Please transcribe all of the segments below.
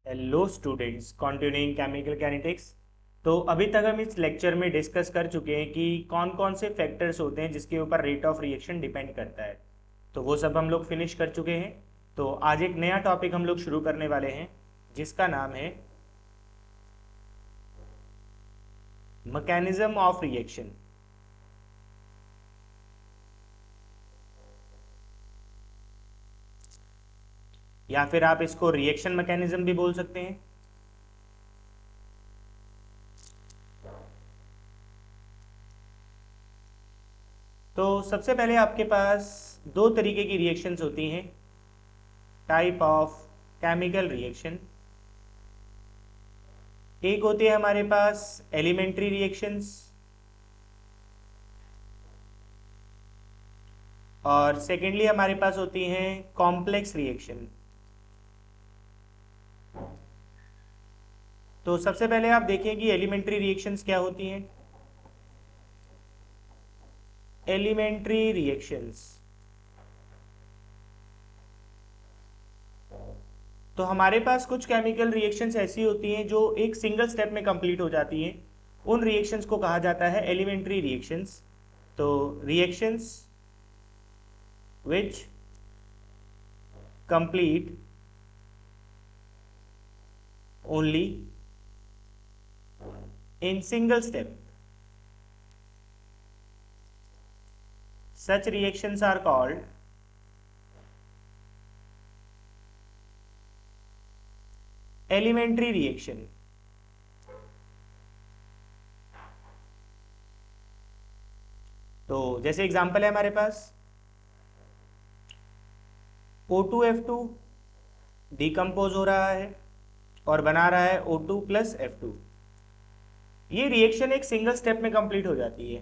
Hello students, continuing chemical kinetics. तो अभी तक हम इस लेक्चर में डिस्कस कर चुके हैं कि कौन कौन से फैक्टर्स होते हैं जिसके ऊपर रेट ऑफ रिएक्शन डिपेंड करता है। तो वो सब हम लोग फिनिश कर चुके हैं। तो आज एक नया टॉपिक हम लोग शुरू करने वाले हैं जिसका नाम है मैकेनिज्म ऑफ रिएक्शन, या फिर आप इसको रिएक्शन मैकेनिज्म भी बोल सकते हैं। तो सबसे पहले आपके पास दो तरीके की रिएक्शंस होती हैं, टाइप ऑफ केमिकल रिएक्शन। एक होती है हमारे पास एलिमेंट्री रिएक्शंस और सेकेंडली हमारे पास होती हैं कॉम्प्लेक्स रिएक्शन। तो सबसे पहले आप देखिए कि एलिमेंट्री रिएक्शंस क्या होती हैं। एलिमेंट्री रिएक्शंस तो हमारे पास कुछ केमिकल रिएक्शंस ऐसी होती हैं जो एक सिंगल स्टेप में कंप्लीट हो जाती हैं। उन रिएक्शंस को कहा जाता है एलिमेंट्री रिएक्शंस। तो reactions which complete only in single step, such reactions are called elementary reaction। तो जैसे एग्जांपल है हमारे पास O2F2 डिकम्पोज हो रहा है और बना रहा है O2 प्लस F2। ये रिएक्शन एक सिंगल स्टेप में कंप्लीट हो जाती है,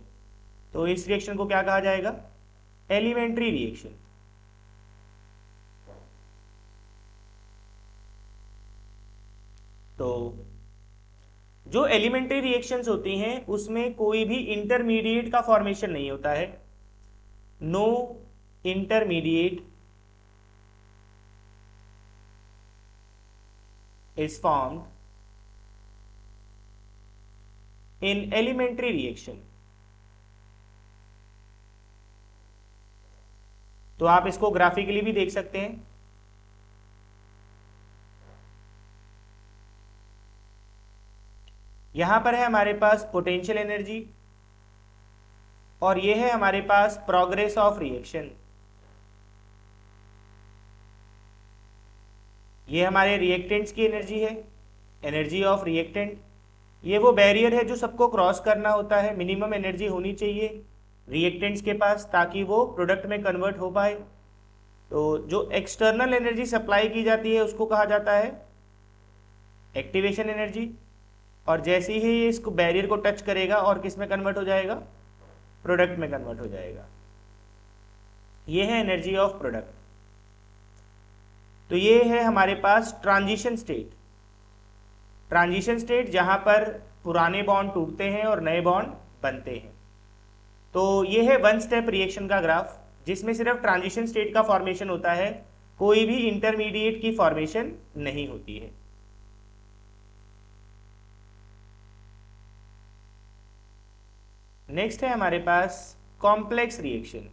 तो इस रिएक्शन को क्या कहा जाएगा? Elementary reaction. तो जो एलिमेंट्री रिएक्शंस होती हैं उसमें कोई भी इंटरमीडिएट का फॉर्मेशन नहीं होता है। No intermediate is formed in elementary reaction। तो आप इसको ग्राफिकली भी देख सकते हैं। यहां पर है हमारे पास पोटेंशियल एनर्जी और ये है हमारे पास प्रोग्रेस ऑफ रिएक्शन। ये हमारे रिएक्टेंट्स की एनर्जी है, एनर्जी ऑफ रिएक्टेंट। ये वो बैरियर है जो सबको क्रॉस करना होता है, मिनिमम एनर्जी होनी चाहिए रिएक्टेंट्स के पास ताकि वो प्रोडक्ट में कन्वर्ट हो पाए। तो जो एक्सटर्नल एनर्जी सप्लाई की जाती है उसको कहा जाता है एक्टिवेशन एनर्जी, और जैसे ही ये इसको बैरियर को टच करेगा और किस में कन्वर्ट हो जाएगा? प्रोडक्ट में कन्वर्ट हो जाएगा। ये है एनर्जी ऑफ प्रोडक्ट। तो ये है हमारे पास ट्रांजिशन स्टेट। ट्रांजिशन स्टेट जहां पर पुराने बॉन्ड टूटते हैं और नए बॉन्ड बनते हैं। तो ये है वन स्टेप रिएक्शन का ग्राफ जिसमें सिर्फ ट्रांजिशन स्टेट का फॉर्मेशन होता है, कोई भी इंटरमीडिएट की फॉर्मेशन नहीं होती है। नेक्स्ट है हमारे पास कॉम्प्लेक्स रिएक्शन।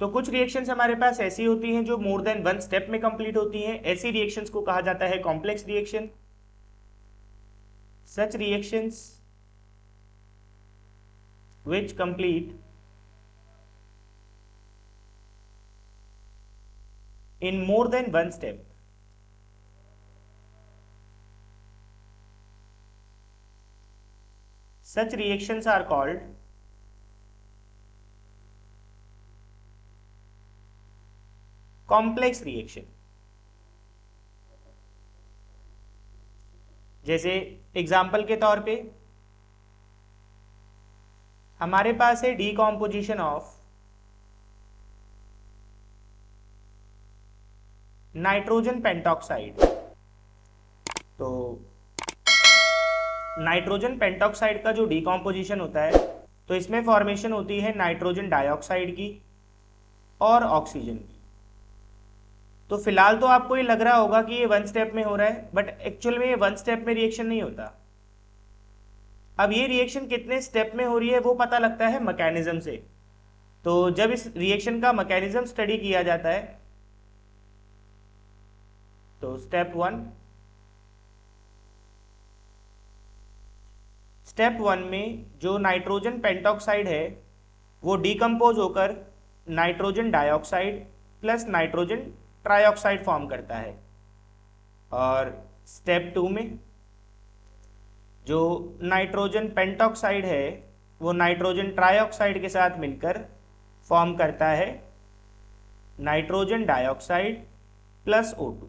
तो कुछ रिएक्शंस हमारे पास ऐसी होती हैं जो मोर देन वन स्टेप में कंप्लीट होती हैं। ऐसी रिएक्शंस को कहा जाता है complex reaction. Such reactions which complete in more than one step, such reactions are called complex reaction. जैसे एग्जाम्पल के तौर पे हमारे पास है डीकॉम्पोजिशन ऑफ नाइट्रोजन पेंटॉक्साइड। तो नाइट्रोजन पेंटॉक्साइड का जो डीकॉम्पोजिशन होता है तो इसमें फॉर्मेशन होती है नाइट्रोजन डाइऑक्साइड की और ऑक्सीजन की। तो फिलहाल तो आपको ये लग रहा होगा कि ये 1 स्टेप में हो रहा है, बट एक्चुअल में ये 1 स्टेप में रिएक्शन नहीं होता। अब ये रिएक्शन कितने स्टेप में हो रही है वो पता लगता है मैकेनिज्म से। तो जब इस रिएक्शन का मैकेनिज्म स्टडी किया जाता है तो स्टेप 1 में जो नाइट्रोजन पेंटॉक्साइड है वो डिकम्पोज होकर nitrogen dioxide plus nitrogen trioxide form करता है। और स्टेप 2 में जो नाइट्रोजन पेंटॉक्साइड है वो नाइट्रोजन ट्राइऑक्साइड के साथ मिलकर फॉर्म करता है नाइट्रोजन डाइऑक्साइड प्लस O2।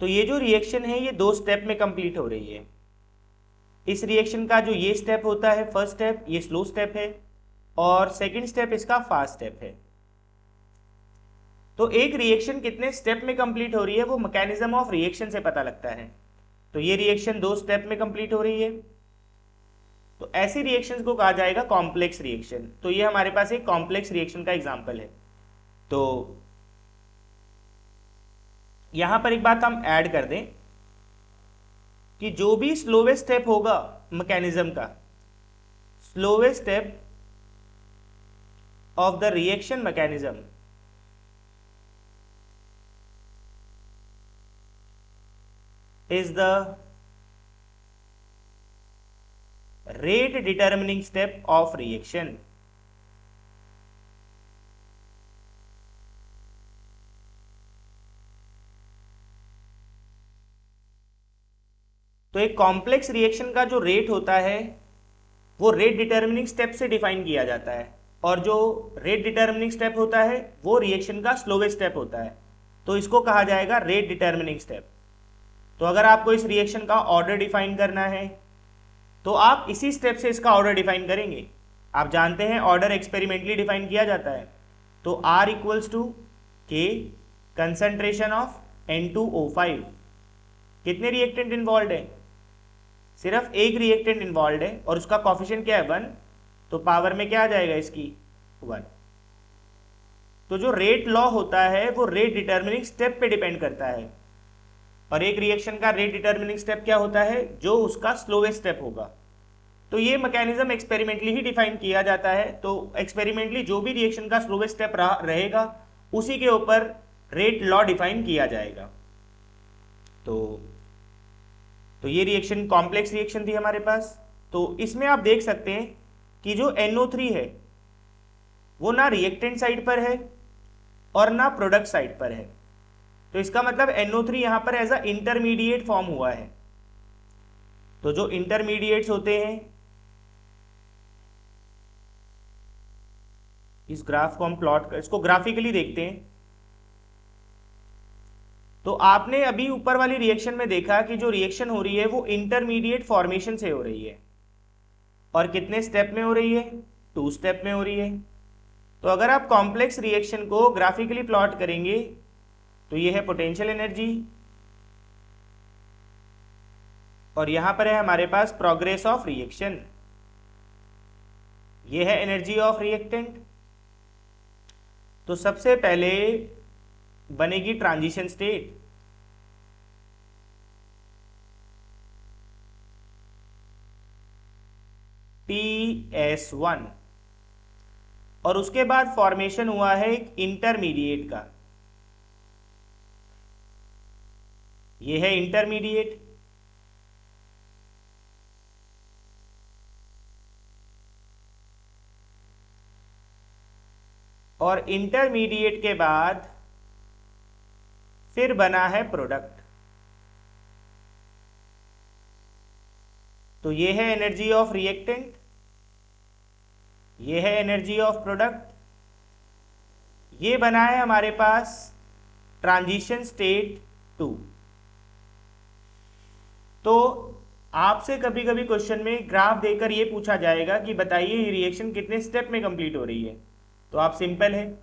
तो ये जो रिएक्शन है ये 2 स्टेप में कंप्लीट हो रही है। इस रिएक्शन का जो ये स्टेप होता है फर्स्ट स्टेप, ये स्लो स्टेप है, और सेकंड स्टेप इसका फास्ट स्टेप है। तो एक रिएक्शन कितने स्टेप में कंप्लीट हो रही है वो मैकेनिज्म ऑफ रिएक्शन से पता लगता है। तो ये रिएक्शन 2 स्टेप में कंप्लीट हो रही है, तो ऐसी रिएक्शंस को कहा जाएगा कॉम्प्लेक्स रिएक्शन। तो ये हमारे पास एक कॉम्प्लेक्स रिएक्शन का एग्जांपल है। तो यहां पर एक बात हम ऐड कर दें कि जो भी स्लोवेस्ट स्टेप होगा मैकेनिज्म का, slowest step of the reaction mechanism is the rate determining step of reaction। तो एक कॉम्प्लेक्स रिएक्शन का जो रेट होता है वो रेट डिटर्मिनिंग स्टेप से डिफाइन किया जाता है, और जो रेट डिटर्मिनिंग स्टेप होता है वो रिएक्शन का स्लोवेस्ट स्टेप होता है। तो इसको कहा जाएगा रेट डिटर्मिनिंग स्टेप। तो अगर आपको इस रिएक्शन का ऑर्डर डिफाइन करना है तो आप इसी स्टेप से इसका ऑर्डर डिफाइन करेंगे। आप जानते हैं ऑर्डर एक्सपेरिमेंटली डिफाइन किया जाता है। तो R equals to K concentration of N2O5। कितने रिएक्टेंट इन्वॉल्व है? सिर्फ एक रिएक्टेंट इन्वॉल्व है और उसका कॉफिशिएंट क्या है 1, तो पावर में क्या आ जाएगा इसकी 1। तो जो रेट लॉ होता है वो रेट डिटर्मिनिंग स्टेप पे डिपेंड करता है, और एक रिएक्शन का रेट डिटर्मिनिंग स्टेप क्या होता है? जो उसका स्लोवेस्ट स्टेप होगा। तो ये मैकेनिज्म एक्सपेरिमेंटली ही डिफाइन किया जाता है। तो एक्सपेरिमेंटली जो भी रिएक्शन का स्लोवेस्ट स्टेप रहेगा उसी के ऊपर रेट लॉ डिफाइन किया जाएगा। तो ये रिएक्शन कॉम्प्लेक्स रिएक्शन थी हमारे पास। तो इसमें आप देख सकते हैं कि जो NO3 है वो ना रिएक्टेंट साइड पर है और ना प्रोडक्ट साइड पर है। तो इसका मतलब NO3 यहां पर एज अ इंटरमीडिएट फॉर्म हुआ है। तो जो इंटरमीडिएट्स होते हैं, इस ग्राफ को हम प्लॉट कर, इसको ग्राफिकली देखते हैं। तो आपने अभी ऊपर वाली रिएक्शन में देखा कि जो रिएक्शन हो रही है वो इंटरमीडिएट फॉर्मेशन से हो रही है, और कितने स्टेप में हो रही है? 2 स्टेप में हो रही है। तो अगर आप कॉम्प्लेक्स रिएक्शन को ग्राफिकली प्लॉट करेंगे तो ये है पोटेंशियल एनर्जी, और यहां पर है हमारे पास प्रोग्रेस ऑफ रिएक्शन। ये है एनर्जी ऑफ रिएक्टेंट। तो सबसे पहले बनेगी ट्रांजिशन स्टेट। TS1, और उसके बाद फॉर्मेशन हुआ है एक इंटरमीडिएट का। ये है इंटरमीडिएट। और इंटरमीडिएट के बाद फिर बना है प्रोडक्ट। तो ये है एनर्जी ऑफ रिएक्टेंट, ये है एनर्जी ऑफ प्रोडक्ट, ये बना है हमारे पास ट्रांजिशन स्टेट 2। तो आपसे कभी कभी क्वेश्चन में ग्राफ देकर ये पूछा जाएगा कि बताइए ये रिएक्शन कितने स्टेप में कंप्लीट हो रही है। तो आप सिंपल है,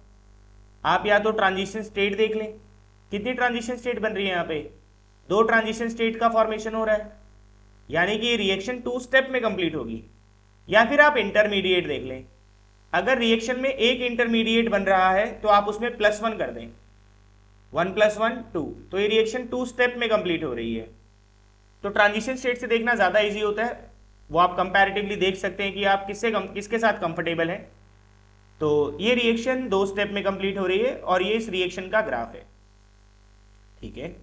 आप या तो ट्रांजिशन स्टेट देख लें। कितनी ट्रांजिशन स्टेट बन रही है? यहाँ पे 2 ट्रांजिशन स्टेट का फॉर्मेशन हो रहा है, यानी कि ये रिएक्शन 2 स्टेप में कंप्लीट होगी। या फिर आप इंटरमीडिएट देख लें, अगर रिएक्शन में एक इंटरमीडिएट बन रहा है तो आप उसमें +1 कर दें, 1 + 1 2, तो ये रिएक्शन 2 स्टेप में कंप्लीट हो रही है। तो ट्रांजिशन स्टेट से देखना ज़्यादा इजी होता है, वो आप कंपैरेटिवली देख सकते हैं कि आप किसके साथ कंफर्टेबल हैं। तो ये रिएक्शन 2 स्टेप में कंप्लीट हो रही है और ये इस रिएक्शन का ग्राफ है। ठीक है,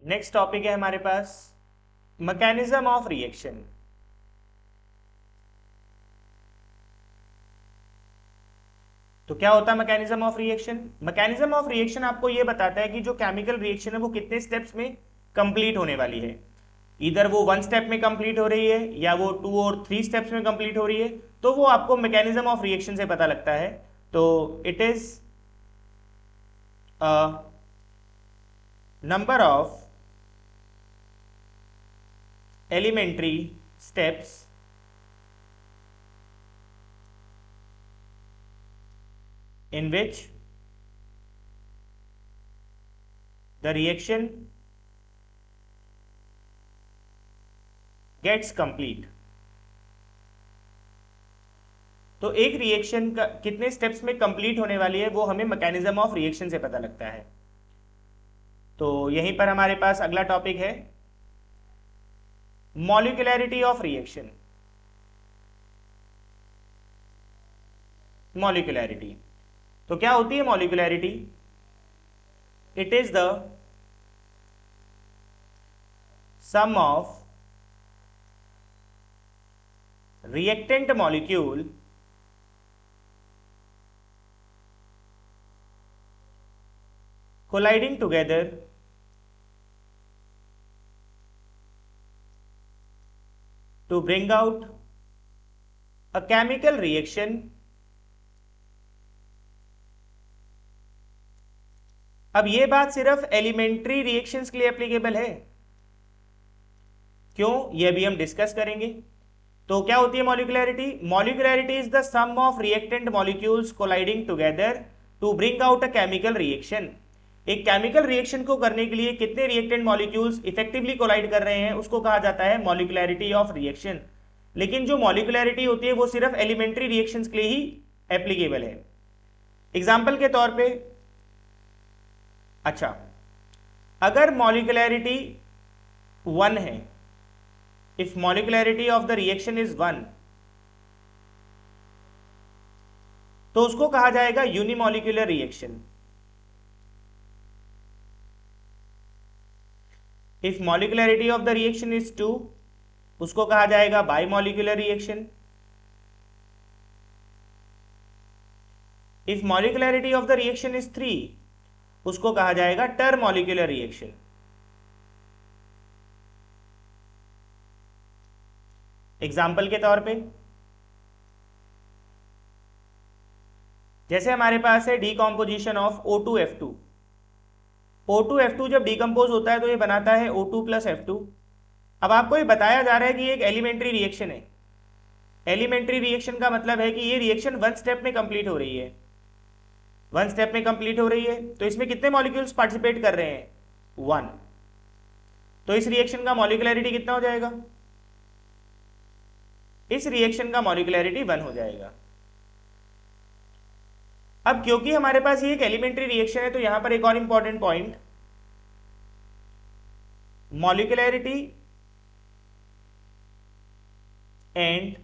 नेक्स्ट टॉपिक है हमारे पास मैकेनिज्म ऑफ रिएक्शन। तो क्या होता है mechanism of reaction? Mechanism of reaction आपको यह बताता है कि जो केमिकल रिएक्शन है वो कितने स्टेप्स में कंप्लीट होने वाली है। इधर वो 1 स्टेप में कंप्लीट हो रही है या वो 2 और 3 स्टेप्स में कंप्लीट हो रही है, तो वो आपको मैकेनिज्म ऑफ रिएक्शन से पता लगता है। तो it is number of elementary steps in which the reaction gets complete। तो एक रिएक्शन का कितने स्टेप्स में कंप्लीट होने वाली है वो हमें मैकेनिज्म ऑफ रिएक्शन से पता लगता है। तो यहीं पर हमारे पास अगला टॉपिक है मॉलिक्यूलैरिटी ऑफ रिएक्शन। मॉलिक्यूलैरिटी, तो क्या होती है molecularity? It is the sum of reactant molecule colliding together to bring out a chemical reaction अब ये बात सिर्फ एलिमेंट्री रिएक्शंस के लिए एप्लीकेबल है। क्यों, ये अभी हम डिस्कस करेंगे। तो क्या होती है molecularity? Molecularity is the sum of reactant molecules colliding together to bring out a chemical reaction. एक केमिकल रिएक्शन को करने के लिए कितने रिएक्टेंट मॉलिक्यूल्स इफेक्टिवली कोलाइड कर रहे हैं उसको कहा जाता है मॉलिक्यूलैरिटी ऑफ रिएक्शन। लेकिन जो मॉलिक्यूलैरिटी होती है वो सिर्फ एलिमेंट्री रिएक्शंस के लिए ही एप्लीकेबल है। एग्जांपल के तौर पे, अच्छा, अगर मॉलिक्यूलैरिटी 1 है, if molecularity of the reaction is 1, तो उसको कहा जाएगा unimolecular reaction. If molecularity of the reaction is 2, उसको कहा जाएगा bimolecular reaction. If molecularity of the reaction is 3, उसको कहा जाएगा टरमॉलिक्यूलर रिएक्शन। एग्जाम्पल के तौर पे, जैसे हमारे पास है डीकॉम्पोजिशन ऑफ O2F2। O2F2 जब डीकम्पोज होता है तो ये बनाता है O2 + F2। अब आपको ये बताया जा रहा है कि ये एक एलिमेंट्री रिएक्शन है। एलिमेंट्री रिएक्शन का मतलब है कि ये रिएक्शन 1 स्टेप में कंप्लीट हो रही है। 1 स्टेप में कंप्लीट हो रही है तो इसमें कितने मॉलिक्यूल्स पार्टिसिपेट कर रहे हैं? 1। तो इस रिएक्शन का मॉलिक्यूलैरिटी कितना हो जाएगा? इस रिएक्शन का मॉलिक्यूलैरिटी 1 हो जाएगा। अब क्योंकि हमारे पास ये एक एलिमेंट्री रिएक्शन है तो यहां पर एक और important point, molecularity and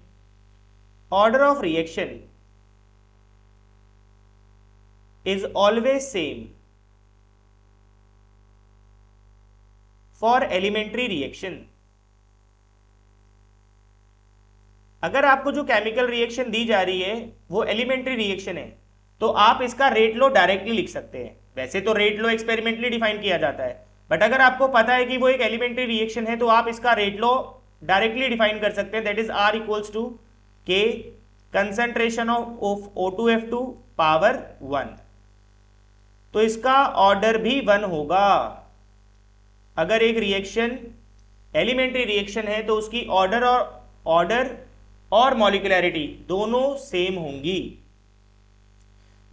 order of reaction is always same for elementary reaction। अगर आपको जो केमिकल रिएक्शन दी जा रही है वो एलिमेंट्री रिएक्शन है तो आप इसका रेट लो डायरेक्टली लिख सकते हैं। वैसे तो रेट लो एक्सपेरिमेंटली डिफाइन किया जाता है, बट अगर आपको पता है कि वो एक एलिमेंट्री रिएक्शन है तो आप इसका रेट लो डायरेक्टली डिफाइन कर सकते हैं। That is R = K concentration of O2F2 power 1। तो इसका ऑर्डर भी 1 होगा। अगर एक रिएक्शन एलिमेंट्री रिएक्शन है तो उसकी ऑर्डर और मॉलिक्यूलैरिटी दोनों सेम होंगी।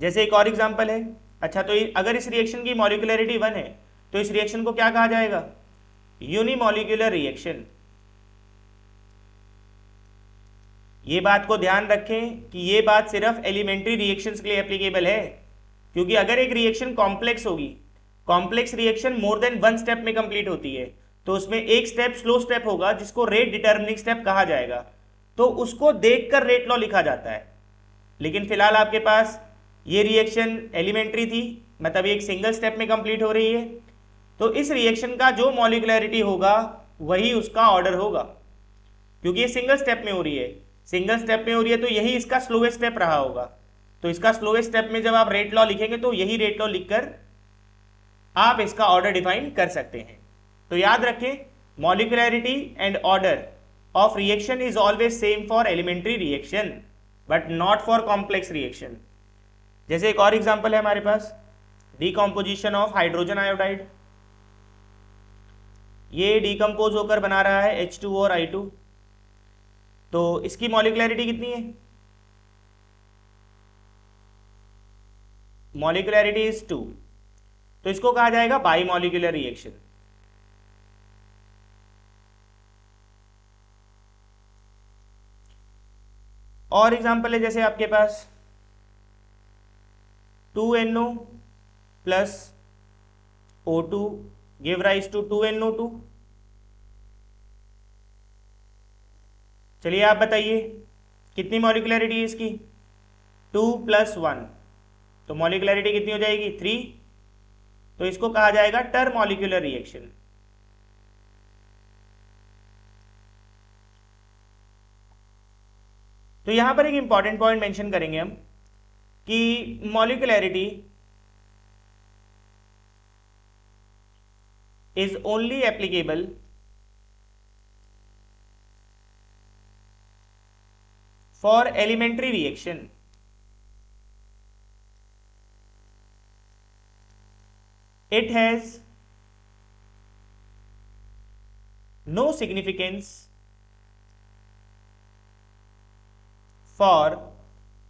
जैसे एक और एग्जांपल है, अच्छा, तो अगर इस रिएक्शन की मॉलिक्यूलैरिटी 1 है तो इस रिएक्शन को क्या कहा जाएगा? Unimolecular reaction. ये बात को ध्यान रखें कि ये बात सिर्फ एलिमेंट्री रिएक्शंस के लिए एप्लीकेबल है, क्योंकि अगर एक रिएक्शन कॉम्प्लेक्स होगी, complex reaction more than one step में कंप्लीट होती है, तो उसमें एक स्टेप स्लो स्टेप होगा जिसको रेट डिटर्मिनिंग स्टेप कहा जाएगा, तो उसको देखकर रेट लॉ लिखा जाता है। लेकिन फिलहाल आपके पास ये रिएक्शन एलिमेंट्री थी, मतलब एक सिंगल स्टेप में कंप्लीट हो रही है, तो इस रिएक्शन का जो मॉलिक्युलैरिटी होगा वही उसका ऑर्डर होगा, क्योंकि ये सिंगल स्टेप में हो रही है। सिंगल स्टेप में हो रही है तो यही इसका स्लोएस्ट स्टेप रहा होगा, तो इसका स्लोएस्ट स्टेप में जब आप रेट लॉ लिखेंगे तो यही रेट लॉ लिखकर आप इसका ऑर्डर डिफाइन कर सकते हैं। तो याद रखें, molecularity and order of reaction is always same for elementary reaction but not for complex reaction. जैसे एक और एग्जांपल है हमारे पास, डीकॉम्पोजिशन ऑफ हाइड्रोजन आयोडाइड। ये डीकम्पोज होकर बना रहा है H2O और I2, तो इसकी मॉलिक्युलैरिटी कितनी है? मॉलिक्युलैरिटी इज 2, तो इसको कहा जाएगा बाई मॉलिक्यूलर रिएक्शन। और एग्जांपल है जैसे आपके पास 2NO plus O2 give rise to 2NO2। चलिए आप बताइए कितनी मॉलिक्युलैरिटी है इसकी? 2 + 1, तो मॉलिक्युलैरिटी कितनी हो जाएगी? 3। तो इसको कहा जाएगा टर मॉलिक्यूलर रिएक्शन। तो यहां पर एक इंपॉर्टेंट पॉइंट मेंशन करेंगे हम कि molecularity is only applicable for elementary reaction. It has no significance for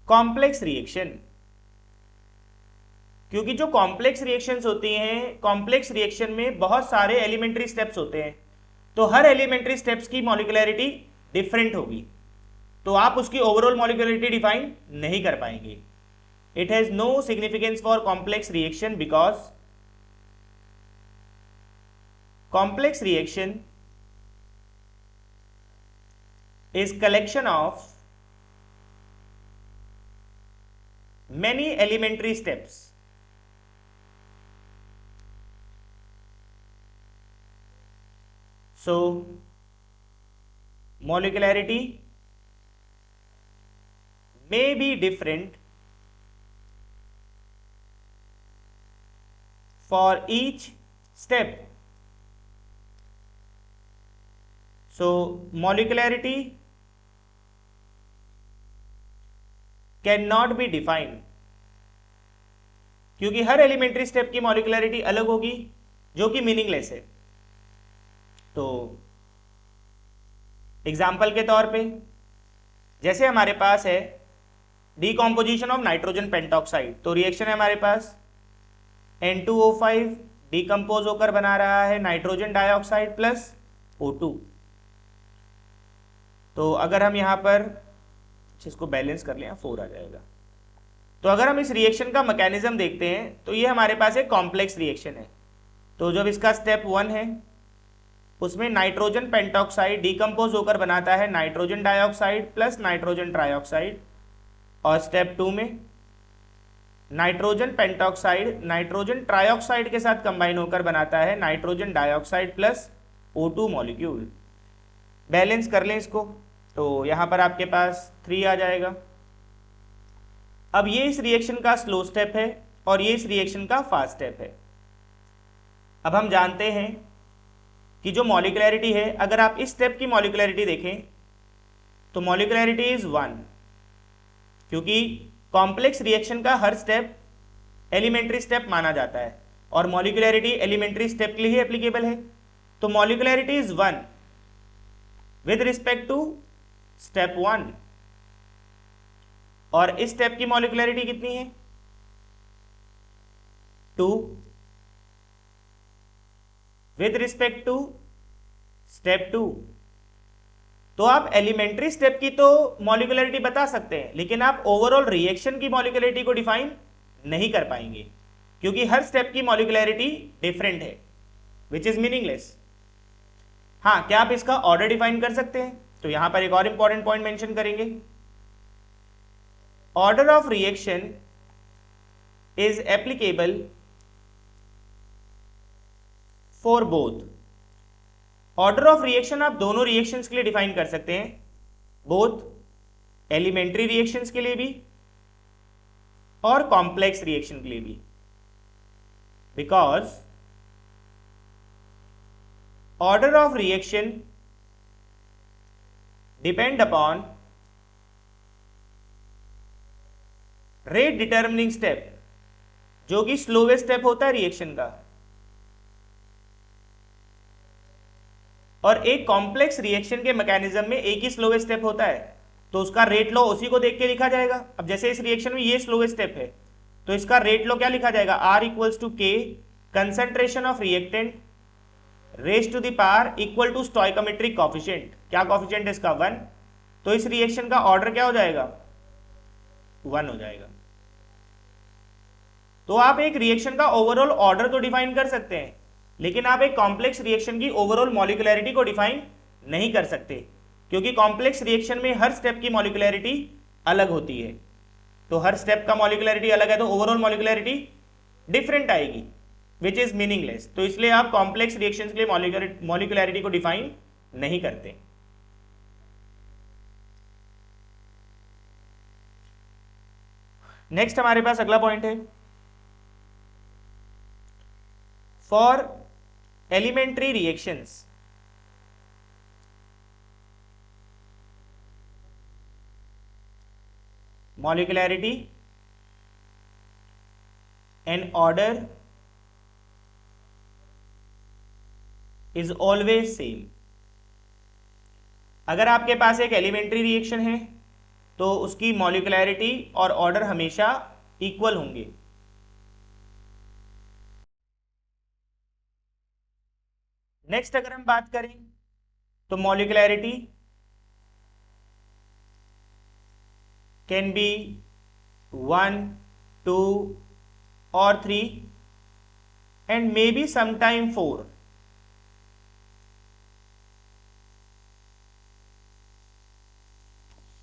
complex reaction, क्योंकि जो कॉम्प्लेक्स रिएक्शंस होती हैं, कॉम्प्लेक्स रिएक्शन में बहुत सारे एलिमेंट्री स्टेप्स होते हैं, तो हर एलिमेंट्री स्टेप्स की मॉलिक्युलैरिटी डिफरेंट होगी, तो आप उसकी ओवरऑल मॉलिक्युलैरिटी डिफाइन नहीं कर पाएंगे। It has no significance for complex reaction because complex reaction is collection of many elementary steps. So molecularity may be different for each step. So molecularity can not be defined, क्योंकि हर elementary step की मॉलिक्युलैरिटी अलग होगी जो कि meaningless है। तो example के तौर पे जैसे हमारे पास है डीकॉम्पोजिशन ऑफ नाइट्रोजन पेंटॉक्साइड, तो रिएक्शन है हमारे पास N2O5 डीकम्पोज होकर बना रहा है नाइट्रोजन डाइऑक्साइड प्लस O2। तो अगर हम यहां पर इसको बैलेंस कर लें, 4 आ जाएगा। तो अगर हम इस रिएक्शन का मैकेनिज्म देखते हैं तो ये हमारे पास एक कॉम्प्लेक्स रिएक्शन है। तो जब इसका स्टेप 1 है उसमें नाइट्रोजन पेंटॉक्साइड डीकम्पोज होकर बनाता है nitrogen dioxide plus nitrogen trioxide, और स्टेप 2 में नाइट्रोजन पेंटॉक्साइड नाइट्रोजन ट्राइऑक्साइड के साथ कंबाइन होकर बनाता है nitrogen dioxide plus O2 molecule. Balance कर लें इसको, तो यहां पर आपके पास 3 आ जाएगा। अब ये इस रिएक्शन का स्लो स्टेप है और ये इस रिएक्शन का फास्ट स्टेप है। अब हम जानते हैं कि जो मॉलिक्युलैरिटी है, अगर आप इस स्टेप की मॉलिक्युलैरिटी देखें तो मॉलिक्युलैरिटी इज 1, क्योंकि कॉम्प्लेक्स रिएक्शन का हर स्टेप एलिमेंट्री स्टेप माना जाता है और मॉलिक्युलैरिटी एलिमेंट्री स्टेप के लिए ही एप्लीकेबल है। तो molecularity is 1 with respect to step 1, और इस स्टेप की मॉलिक्युलैरिटी कितनी है? 2 विद रिस्पेक्ट टू स्टेप 2। तो आप एलिमेंट्री स्टेप की तो मॉलिक्यूलरिटी बता सकते हैं, लेकिन आप ओवरऑल रिएक्शन की मॉलिक्यूलरिटी को डिफाइन नहीं कर पाएंगे, क्योंकि हर स्टेप की मॉलिक्यूलरिटी डिफरेंट है, विच इज मीनिंगलेस। हाँ, क्या आप इसका ऑर्डर डिफाइन कर सकते हैं? तो यहां पर एक और इंपॉर्टेंट पॉइंट मेंशन करेंगे। Order of reaction is applicable for both. Order of reaction आप दोनों रिएक्शंस के लिए डिफाइन कर सकते हैं, बोथ एलिमेंट्री रिएक्शंस के लिए भी और कॉम्प्लेक्स रिएक्शन के लिए भी, because order of reaction depend upon rate determining step, जो कि स्लोवेस्ट स्टेप होता है रिएक्शन का। और एक कॉम्प्लेक्स रिएक्शन के मैकेनिज्म में एक ही स्लोवेस्ट स्टेप होता है, तो उसका रेट लॉ उसी को देख के लिखा जाएगा। अब जैसे इस रिएक्शन में ये स्लोवेस्ट स्टेप है, तो इसका रेट लॉ क्या लिखा जाएगा? R equals to K concentration of reactant raise to the power equal to stoichiometric coefficient. क्या कॉफिशिएंट है इसका? 1। तो इस रिएक्शन का ऑर्डर क्या हो जाएगा? 1 हो जाएगा। तो आप एक रिएक्शन का ओवरऑल ऑर्डर तो डिफाइन कर सकते हैं, लेकिन आप एक कॉम्प्लेक्स रिएक्शन की ओवरऑल मॉलिक्यूलरिटी को डिफाइन नहीं कर सकते, क्योंकि कॉम्प्लेक्स रिएक्शन में हर स्टेप की मॉलिक्यूलरिटी अलग होती है। तो हर स्टेप का मॉलिक्यूलरिटी अलग है, तो ओवरऑल मॉलिक्यूलरिटी डिफरेंट आएगी, विच इज मीनिंगलेस। तो इसलिए आप कॉम्प्लेक्स रिएक्शंस के लिए मॉलिक्यूलरिटी को डिफाइन नहीं करते। नेक्स्ट हमारे पास अगला पॉइंट है, for elementary reactions molecularity and order is always same। अगर आपके पास एक एलिमेंट्री रिएक्शन है तो उसकी मॉलिक्यूलरिटी और ऑर्डर हमेशा इक्वल होंगे। नेक्स्ट अगर हम बात करें तो मॉलिक्यूलरिटी कैन बी 1, 2 और 3 and maybe sometime 4।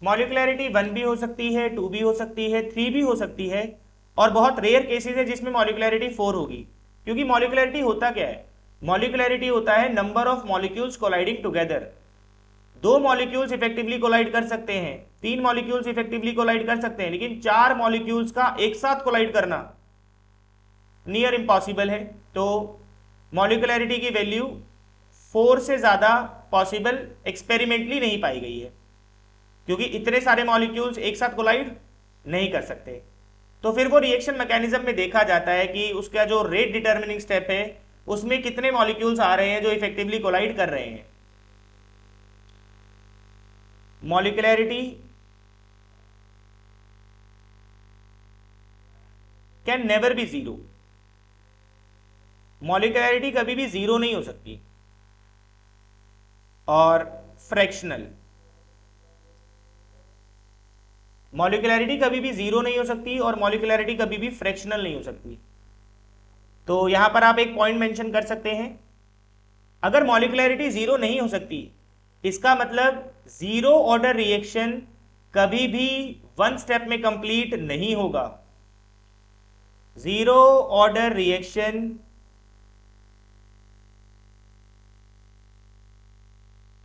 मॉलिक्यूलरिटी 1 भी हो सकती है, 2 भी हो सकती है, 3 भी हो सकती है, और बहुत रेयर केसेस है जिसमें मॉलिक्यूलरिटी 4 होगी। क्योंकि मॉलिक्यूलरिटी होता क्या है? मॉलिक्यूलरिटी होता है number of molecules colliding together. 2 molecules effectively collide कर सकते हैं, 3 मॉलिक्यूल्स इफेक्टिवली कोलाइड कर सकते हैं, लेकिन 4 मॉलिक्यूल्स का एक साथ कोलाइड करना नियर इम्पॉसिबल है। तो मॉलिक्यूलरिटी की वैल्यू 4 से ज्यादा पॉसिबल एक्सपेरिमेंटली नहीं पाई गई है, क्योंकि इतने सारे मॉलिक्यूल्स एक साथ कोलाइड नहीं कर सकते। तो फिर वो रिएक्शन मैकेनिज्म में देखा जाता है कि उसका जो रेट डिटर्मिनिंग स्टेप है उसमें कितने मॉलिक्यूल्स आ रहे हैं जो इफेक्टिवली कोलाइड कर रहे हैं। Molecularity can never B zero. Molecularity कभी भी जीरो नहीं हो सकती। और फ्रैक्शनल, मॉलिक्यूलरिटी कभी भी जीरो नहीं हो सकती और मॉलिक्यूलरिटी कभी भी फ्रैक्शनल नहीं हो सकती। तो यहां पर आप एक पॉइंट मेंशन कर सकते हैं, अगर मॉलिक्यूलरिटी जीरो नहीं हो सकती इसका मतलब जीरो ऑर्डर रिएक्शन कभी भी 1 स्टेप में कंप्लीट नहीं होगा। Zero order reaction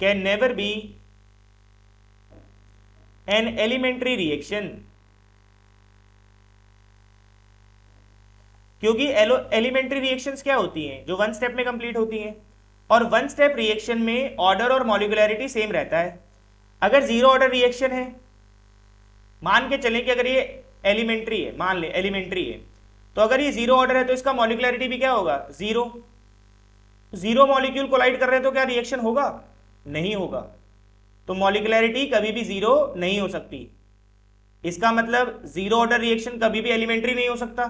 can never be an elementary reaction, क्योंकि एलिमेंट्री रिएक्शंस क्या होती हैं? जो 1 स्टेप में कंप्लीट होती हैं, और 1 स्टेप रिएक्शन में ऑर्डर और मॉलिक्यूलरिटी सेम रहता है। अगर जीरो ऑर्डर रिएक्शन है, मान के चलें कि अगर ये एलिमेंट्री है, मान ले एलिमेंट्री है, तो अगर ये जीरो ऑर्डर है तो इसका मॉलिक्यूलरिटी भी क्या होगा? जीरो। जीरो मॉलिक्यूल कोलाइड कर रहे हैं तो क्या रिएक्शन होगा? नहीं होगा। तो मॉलिक्यूलरिटी कभी भी जीरो नहीं हो सकती। इसका मतलब जीरो ऑर्डर रिएक्शन कभी भी एलिमेंट्री नहीं हो सकता,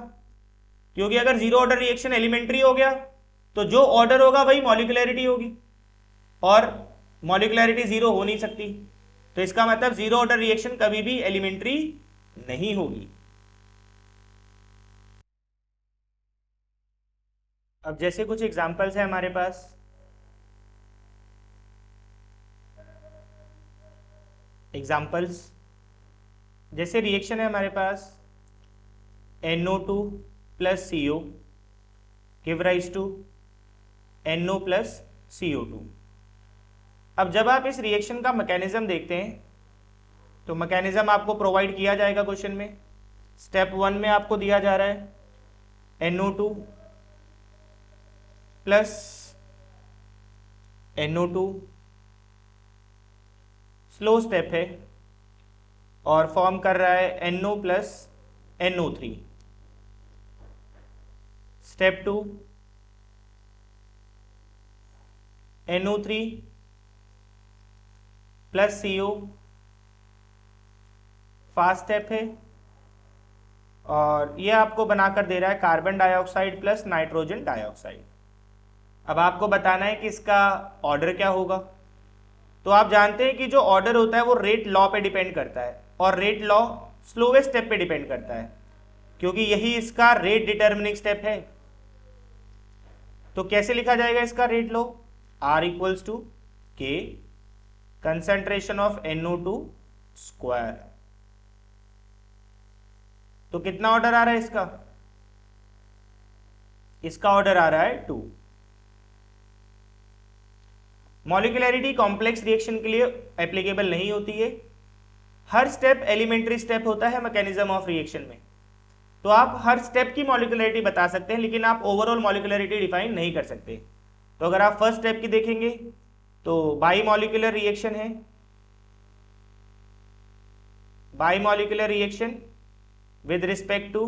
क्योंकि अगर जीरो ऑर्डर रिएक्शन एलिमेंट्री हो गया तो जो ऑर्डर होगा वही मॉलिक्यूलरिटी होगी। और मॉलिकुलरिटी जीरो हो नहीं सकती, तो इसका मतलब जीरो ऑर्डर रिएक्शन कभी भी एलिमेंट्री नहीं होगी। अब जैसे कुछ एग्जांपल्स है हमारे पास, एग्जांपल्स जैसे रिएक्शन है हमारे पास NO2 plus CO give rise to NO plus CO2। अब जब आप इस रिएक्शन का मैकेनिज्म देखते हैं तो मैकेनिज्म आपको प्रोवाइड किया जाएगा क्वेश्चन में। स्टेप 1 में आपको दिया जा रहा है NO2 plus NO2, slow step है और फॉर्म कर रहा है NO plus NO3। Step 2 NO3 plus CO, fast step है और ये आपको बनाकर दे रहा है carbon dioxide plus nitrogen dioxide. अब आपको बताना है कि इसका ऑर्डर क्या होगा। तो आप जानते हैं कि जो ऑर्डर होता है वो रेट लॉ पे डिपेंड करता है और रेट लॉ स्लोवेस्ट स्टेप पे डिपेंड करता है, क्योंकि यही इसका रेट डिटर्मिनिंग स्टेप है। तो कैसे लिखा जाएगा इसका rate law? R equals to K concentration of NO2 square. तो कितना ऑर्डर आ रहा है इसका? इसका ऑर्डर आ रहा है 2। मॉलिक्यूलरिटी कॉम्प्लेक्स रिएक्शन के लिए एप्लीकेबल नहीं होती है। हर स्टेप एलिमेंट्री स्टेप होता है मैकेनिज्म ऑफ रिएक्शन में। तो आप हर स्टेप की मॉलिक्यूलरिटी बता सकते हैं, लेकिन आप ओवरऑल मॉलिक्यूलरिटी डिफाइन नहीं कर सकते। तो अगर आप फर्स्ट स्टेप की देखेंगे तो बाई मॉलिक्यूलर रिएक्शन है, by molecular reaction with respect to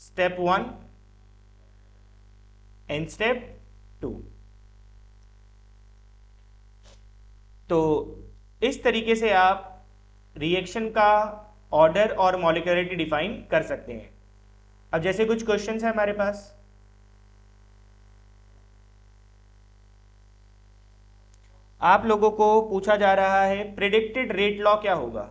step 1 and step 2। तो इस तरीके से आप रिएक्शन का ऑर्डर और मॉलिक्यूलरिटी डिफाइन कर सकते हैं। अब जैसे कुछ क्वेश्चंस है हमारे पास, आप लोगों को पूछा जा रहा है प्रेडिक्टेड रेट लॉ क्या होगा।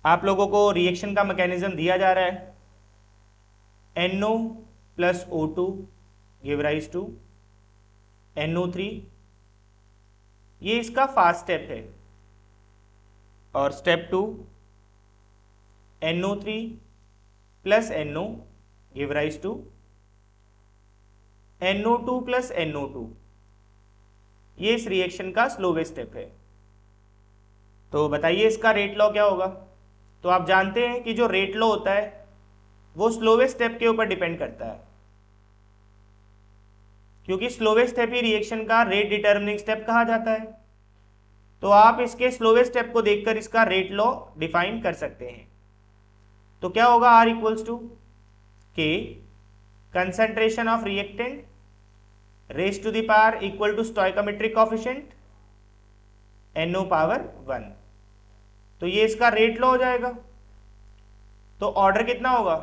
आप लोगों को रिएक्शन का मैकेनिज्म दिया जा रहा है NO plus O2 give rise to NO3, ये इसका फास्ट स्टेप है। और step 2 NO3 plus NO give rise to NO2 plus NO2, ये इस रिएक्शन का स्लोवेस्ट स्टेप है। तो बताइए इसका रेट लॉ क्या होगा। तो आप जानते हैं कि जो रेट लॉ होता है वो स्लोवेस्ट स्टेप के ऊपर डिपेंड करता है, क्योंकि स्लोवेस्ट स्टेप ही रिएक्शन का रेट डिटर्मिनिंग स्टेप कहा जाता है। तो आप इसके स्लोवेस्ट स्टेप को देखकर इसका रेट लॉ डिफाइन कर सकते हैं। तो क्या होगा? R equals to K concentration of reactant raise to the power equal to stoichiometric coefficient NO power 1। तो ये इसका रेट लॉ हो जाएगा। तो ऑर्डर कितना होगा?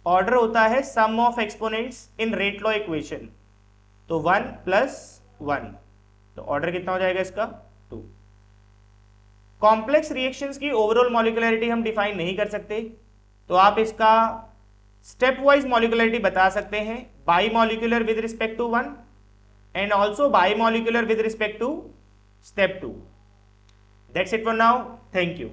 ऑर्डर होता है sum of exponents in rate law equation, तो 1 प्लस 1, तो ऑर्डर कितना हो जाएगा इसका? 2। कॉम्प्लेक्स रिएक्शंस की ओवरऑल मॉलिक्यूलरिटी हम डिफाइन नहीं कर सकते, तो आप इसका स्टेप वाइज मॉलिक्यूलरिटी बता सकते हैं, bimolecular with respect to 1 and also bimolecular with respect to step 2। That's it for now. Thank you.